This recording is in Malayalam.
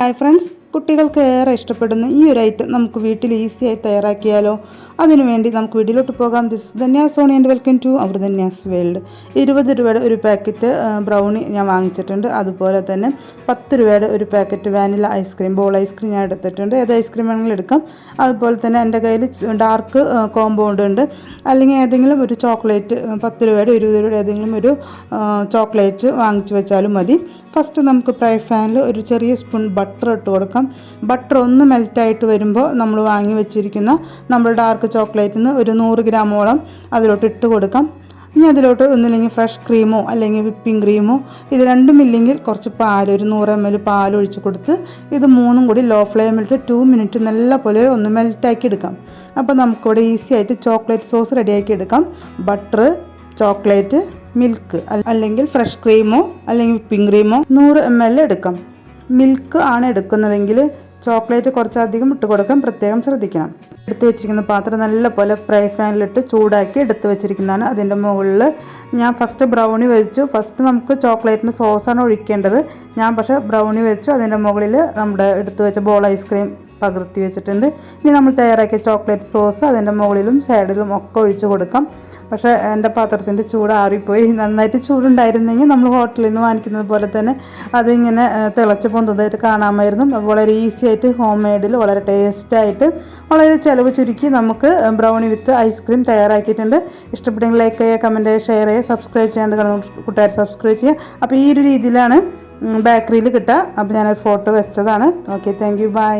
ഹായ് ഫ്രണ്ട്സ്, കുട്ടികൾക്ക് ഏറെ ഇഷ്ടപ്പെടുന്ന ഈ ഒരു ഐറ്റം നമുക്ക് വീട്ടിൽ ഈസിയായി തയ്യാറാക്കിയാലോ? അതിനുവേണ്ടി നമുക്ക് വീട്ടിലോട്ട് പോകാം. This is Dhanya Soni and welcome to our Dhanya's world. 20 രൂപയുടെ ഒരു പാക്കറ്റ് ബ്രൗണി ഞാൻ വാങ്ങിച്ചിട്ടുണ്ട്. അതുപോലെ തന്നെ 10 രൂപയുടെ ഒരു packet vanilla ice cream, ball ice cream ഞാൻ എടുത്തിട്ടുണ്ട്. ഏത് ഐസ്ക്രീം വേണമെങ്കിലും എടുക്കാം. അതുപോലെ തന്നെ എൻ്റെ കയ്യിൽ ഡാർക്ക് കോമ്പൗണ്ട് ഉണ്ട്. അല്ലെങ്കിൽ ഏതെങ്കിലും ഒരു ചോക്ലേറ്റ് 10 രൂപയുടെ 20 രൂപയുടെ ഏതെങ്കിലും ഒരു ചോക്ലേറ്റ് വാങ്ങിച്ച് വെച്ചാലും മതി. ഫസ്റ്റ് നമുക്ക് ഫ്രൈ പാനിൽ ഒരു ചെറിയ സ്പൂൺ ബട്ടർ ഇട്ട് കൊടുക്കാം. ബട്ടർ ഒന്ന് മെൽറ്റായിട്ട് വരുമ്പോൾ നമ്മൾ വാങ്ങി വെച്ചിരിക്കുന്ന നമ്മുടെ ഡാർക്ക് ചോക്ലേറ്റിൽ നിന്ന് ഒരു 100 ഗ്രാമോളം അതിലോട്ട് ഇട്ട് കൊടുക്കാം. ഇനി അതിലോട്ട് ഒന്നില്ലെങ്കിൽ ഫ്രഷ് ക്രീമോ അല്ലെങ്കിൽ വിപ്പിംഗ് ക്രീമോ, ഇത് രണ്ടും ഇല്ലെങ്കിൽ കുറച്ച് പാൽ, ഒരു 100 ml പാൽ ഒഴിച്ച് കൊടുത്ത് ഇത് മൂന്നും കൂടി ലോ ഫ്ലെയിമിലിട്ട് 2 മിനിറ്റ് നല്ല പോലെ ഒന്ന് മെൽറ്റാക്കി എടുക്കാം. അപ്പോൾ നമുക്കിവിടെ ഈസി ആയിട്ട് ചോക്ലേറ്റ് സോസ് റെഡിയാക്കി എടുക്കാം. ബട്ടർ, ചോക്ലേറ്റ്, മിൽക്ക് അല്ലെങ്കിൽ ഫ്രഷ് ക്രീമോ അല്ലെങ്കിൽ വിപ്പിംഗ് ക്രീമോ 100 ml എടുക്കാം. മിൽക്ക് ആണ് എടുക്കുന്നതെങ്കിൽ ചോക്ലേറ്റ് കുറച്ചധികം ഇട്ട് കൊടുക്കാൻ പ്രത്യേകം ശ്രദ്ധിക്കണം. എടുത്തു വെച്ചിരിക്കുന്ന പാത്രം നല്ല പോലെ ഫ്രൈ പാനിലിട്ട് ചൂടാക്കി എടുത്തു വെച്ചിരിക്കുന്നതാണ്. അതിൻ്റെ മുകളിൽ ഞാൻ ഫസ്റ്റ് ബ്രൗണി വെച്ചു. ഫസ്റ്റ് നമുക്ക് ചോക്ലേറ്റിൻ്റെ സോസാണ് ഒഴിക്കേണ്ടത്. ഞാൻ പക്ഷേ ബ്രൗണി വെച്ചു. അതിൻ്റെ മുകളിൽ നമ്മുടെ എടുത്തു വെച്ച ബോൾ ഐസ്ക്രീം പകർത്തി വെച്ചിട്ടുണ്ട്. ഇനി നമ്മൾ തയ്യാറാക്കിയ ചോക്ലേറ്റ് സോസ് അതിൻ്റെ മുകളിലും സൈഡിലും ഒക്കെ ഒഴിച്ച് കൊടുക്കാം. പക്ഷേ എൻ്റെ പാത്രത്തിൻ്റെ ചൂട് ആറിപ്പോയി. നന്നായിട്ട് ചൂടുണ്ടായിരുന്നെങ്കിൽ നമ്മൾ ഹോട്ടലിൽ നിന്ന് വാങ്ങിക്കുന്നത് പോലെ തന്നെ അതിങ്ങനെ തിളച്ച് പൊന്തുന്നതായിട്ട് കാണാമായിരുന്നു. വളരെ ഈസി ആയിട്ട് ഹോം മെയ്ഡിൽ വളരെ ടേസ്റ്റായിട്ട് വളരെ ചിലവ് ചുരുക്കി നമുക്ക് ബ്രൗണി വിത്ത് ഐസ്ക്രീം തയ്യാറാക്കിയിട്ടുണ്ട്. ഇഷ്ടപ്പെട്ടെങ്കിൽ ലൈക്ക് ചെയ്യുക, കമൻറ്റ് ചെയ്യുക, ഷെയർ ചെയ്യുക, സബ്സ്ക്രൈബ് ചെയ്യാണ്ട് കൂട്ടുകാർ സബ്സ്ക്രൈബ് ചെയ്യുക. അപ്പോൾ ഈ ഒരു രീതിയിലാണ് ബേക്കറിയിൽ കിട്ടുക. അപ്പോൾ ഞാനൊരു ഫോട്ടോ വെച്ചതാണ്. Okay, thank you, by.